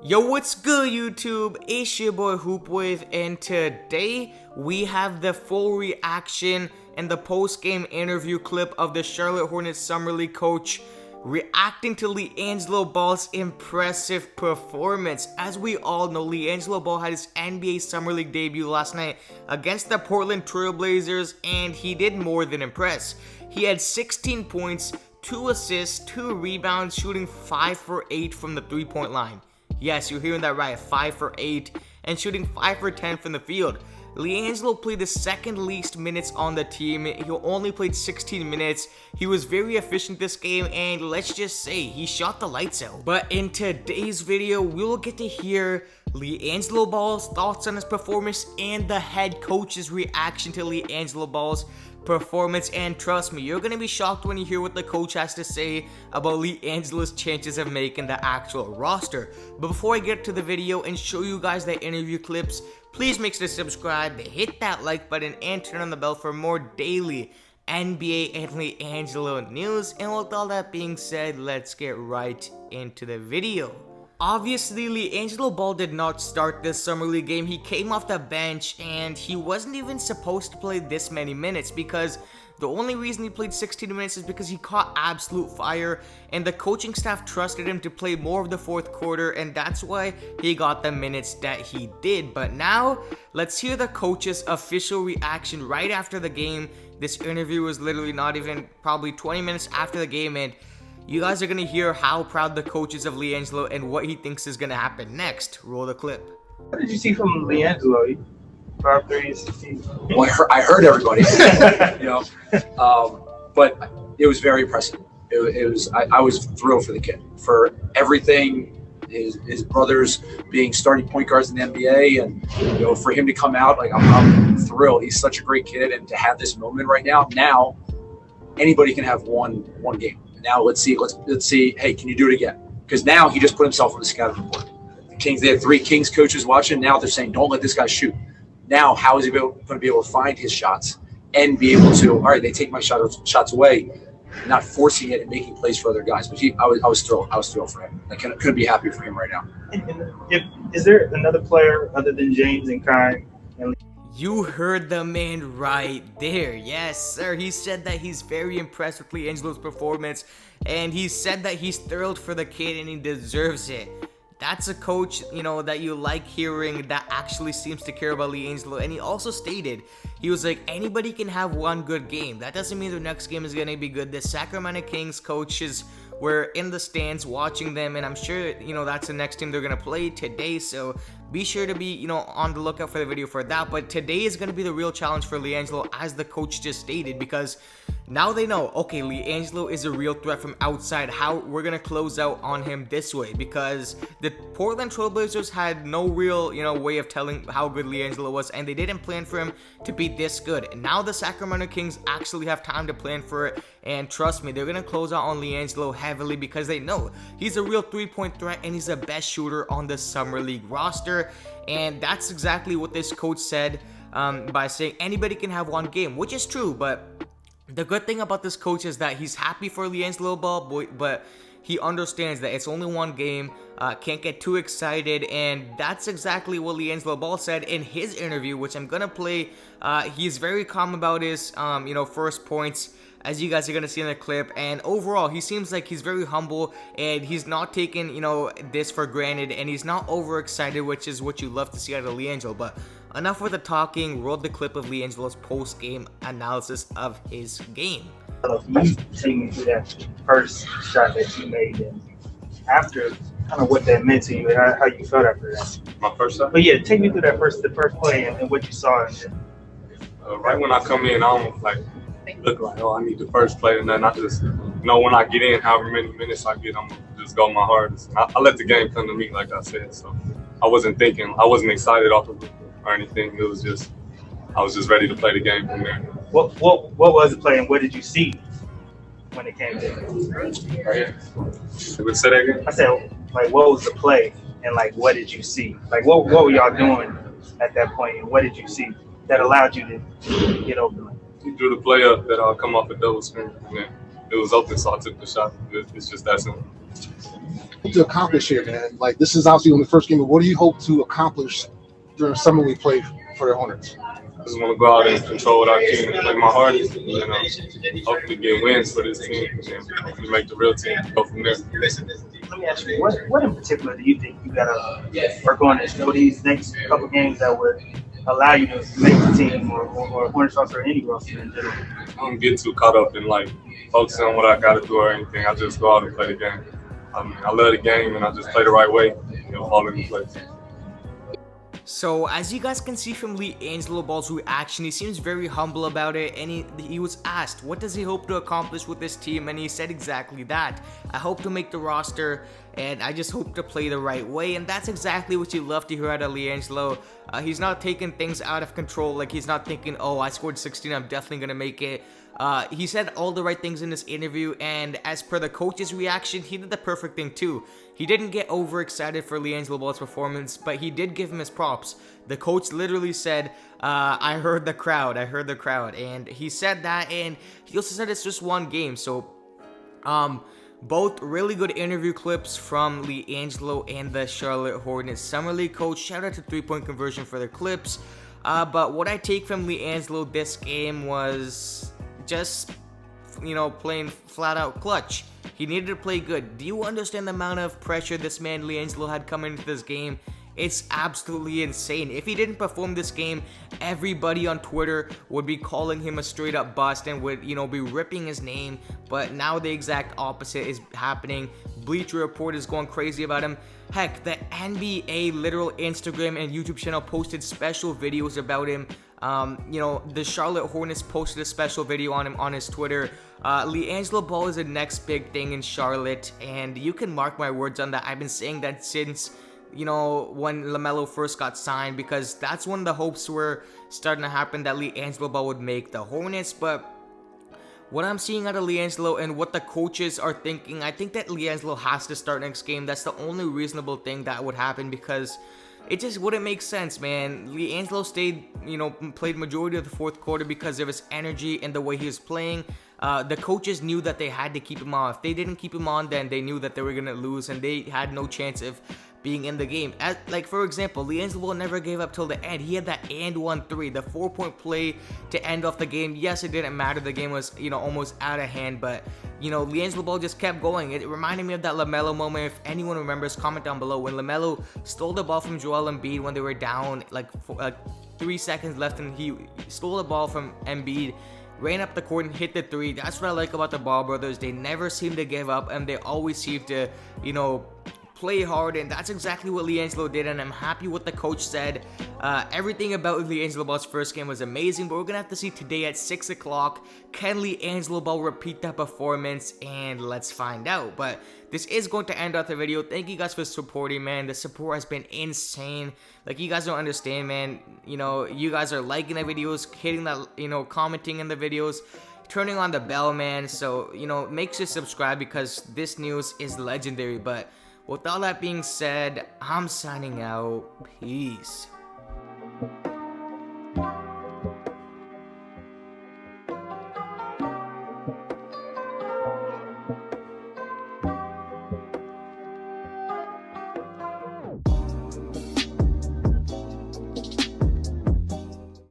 Yo, what's good, YouTube? It's your boy Hoopwave, and today we have the full reaction and the post-game interview clip of the Charlotte Hornets Summer League coach reacting to LiAngelo Ball's impressive performance. As we all know, LiAngelo Ball had his NBA Summer League debut last night against the Portland Trail Blazers, and he did more than impress. He had 16 points, 2 assists, 2 rebounds, shooting 5 for 8 from the three-point line. Yes, you're hearing that right, 5 for 8, and shooting 5 for 10 from the field. LiAngelo played the second least minutes on the team. He only played 16 minutes. He was very efficient this game, and let's just say he shot the lights out. But in today's video, we will get to hear LiAngelo Ball's thoughts on his performance and the head coach's reaction to LiAngelo Ball's performance. And trust me, you're gonna be shocked when you hear what the coach has to say about LiAngelo's chances of making the actual roster. But before I get to the video and show you guys the interview clips, please make sure to subscribe, hit that like button, and turn on the bell for more daily NBA and LiAngelo news. And with all that being said, let's get right into the video. Obviously, LiAngelo Ball did not start this Summer League game. He came off the bench, and he wasn't even supposed to play this many minutes because the only reason he played 16 minutes is because he caught absolute fire, and the coaching staff trusted him to play more of the fourth quarter, and that's why he got the minutes that he did. But now, let's hear the coach's official reaction right after the game. This interview was literally not even probably 20 minutes after the game, and you guys are going to hear how proud the coach is of LiAngelo and what he thinks is going to happen next. Roll the clip. What did you see from LiAngelo? 5 3, 16. Well, I heard everybody, but it was very impressive. I was thrilled for the kid, for everything. His brothers being starting point guards in the NBA, and for him to come out, like I'm thrilled. He's such a great kid, and to have this moment right now. Now, anybody can have one game. Now let's see. Hey, can you do it again? Because now he just put himself on the scouting report. The Kings, they had 3 Kings coaches watching. Now they're saying, don't let this guy shoot. Now, how is he going to be able to find his shots and be able to, all right, they take my shots away, not forcing it and making plays for other guys. But I was thrilled. I was thrilled for him. I couldn't be happier for him right now. Is there another player other than James and Kai? You heard the man right there. Yes, sir. He said that he's very impressed with LiAngelo's performance, and he said that he's thrilled for the kid and he deserves it. That's a coach, that you like hearing, that actually seems to care about LiAngelo. And he also stated, he was like, anybody can have one good game. That doesn't mean the next game is going to be good. The Sacramento Kings coaches were in the stands watching them, and I'm sure, that's the next team they're going to play today. So be sure to be, on the lookout for the video for that. But today is going to be the real challenge for LiAngelo, as the coach just stated, because now they know, okay, LiAngelo is a real threat from outside. How we're going to close out on him this way, because the Portland Trail Blazers had no real, way of telling how good LiAngelo was, and they didn't plan for him to be this good. And now the Sacramento Kings actually have time to plan for it, and trust me, they're going to close out on LiAngelo heavily because they know he's a real three-point threat and he's the best shooter on the Summer League roster. And that's exactly what this coach said by saying anybody can have one game, which is true. But the good thing about this coach is that he's happy for LiAngelo Ball, but he understands that it's only one game, can't get too excited, and that's exactly what LiAngelo Ball said in his interview, which I'm gonna play. He's very calm about his, first points, as you guys are gonna see in the clip, and overall, he seems like he's very humble, and he's not taking, this for granted, and he's not overexcited, which is what you love to see out of LiAngelo. But enough with the talking. Roll the clip of LiAngelo's post-game analysis of his game. You take me through that first shot that you made, and after, kind of what that meant to you, and how you felt after that. My first shot? But yeah, take me through the first play and what you saw. Right when I come in, I almost look like, oh, I need the first play, and then I just when I get in, however many minutes I get, I'm gonna just go my hardest. And I let the game come to me, like I said. So I wasn't excited off of it or anything. It was just, I was just ready to play the game from there. What was the play, and what did you see when it came to it? Right here. Would say that again? I said, what was the play, and what did you see? What were y'all doing at that point, and what did you see that allowed you to get open? He drew the play up that I'll come off a double screen, and then it was open, so I took the shot. It's just that simple. to accomplish here, man? Like, this is obviously only the first game, but what do you hope to accomplish during summer league play for the Hornets? I just want to go out and control what I can and play my hardest, and hopefully get wins for this team, and hopefully make the real team go from there. Let me ask you, what in particular do you think you gotta work on to show these next couple games that would allow you to make the team or Hornets roster or any roster in general? I don't get too caught up in focusing on what I got to do or anything. I just go out and play the game. I love the game, and I just play the right way, fall into place. So, as you guys can see from LiAngelo Ball's reaction, he seems very humble about it, and he was asked, what does he hope to accomplish with this team, and he said exactly that. I hope to make the roster, and I just hope to play the right way, and that's exactly what you love to hear out of LiAngelo. He's not taking things out of control, like he's not thinking, oh, I scored 16, I'm definitely going to make it. He said all the right things in this interview, and as per the coach's reaction, he did the perfect thing too. He didn't get overexcited for LiAngelo Ball's performance, but he did give him his props. The coach literally said, I heard the crowd, and he said that, and he also said it's just one game, so, both really good interview clips from LiAngelo and the Charlotte Hornets Summer League coach. Shout out to 3-point conversion for the clips, but what I take from LiAngelo this game was just, playing flat out clutch. He needed to play good. Do you understand the amount of pressure this man LiAngelo had coming into this game? It's absolutely insane. If he didn't perform this game, everybody on Twitter would be calling him a straight up bust and would, be ripping his name. But now the exact opposite is happening. Bleacher Report is going crazy about him. Heck, the NBA literal Instagram and YouTube channel posted special videos about him. The Charlotte Hornets posted a special video on him on his Twitter. LiAngelo Ball is the next big thing in Charlotte, and you can mark my words on that. I've been saying that since, when LaMelo first got signed, because that's when the hopes were starting to happen that LiAngelo Ball would make the Hornets. But what I'm seeing out of LiAngelo and what the coaches are thinking, I think that LiAngelo has to start next game. That's the only reasonable thing that would happen, because it just wouldn't make sense, man. LiAngelo stayed, played majority of the fourth quarter because of his energy and the way he was playing. The coaches knew that they had to keep him on. If they didn't keep him on, then they knew that they were going to lose, and they had no chance of being in the game. For example, LiAngelo never gave up till the end. He had that and 1-3, the 4-point play to end off the game. Yes, it didn't matter. The game was, almost out of hand, but, LiAngelo Ball just kept going. It reminded me of that LaMelo moment. If anyone remembers, comment down below. When LaMelo stole the ball from Joel Embiid when they were down, 3 seconds left, and he stole the ball from Embiid, ran up the court and hit the 3. That's what I like about the Ball brothers. They never seem to give up, and they always seem to, play hard, and that's exactly what LiAngelo did, and I'm happy what the coach said. Everything about LiAngelo Ball's first game was amazing, but we're gonna have to see today at 6 o'clock. Can LiAngelo Ball repeat that performance? And let's find out. But this is going to end off the video. Thank you guys for supporting, man. The support has been insane. You guys don't understand, man. You guys are liking the videos, hitting that, commenting in the videos, turning on the bell, man. So, make sure to subscribe, because this news is legendary. But with all that being said, I'm signing out. Peace.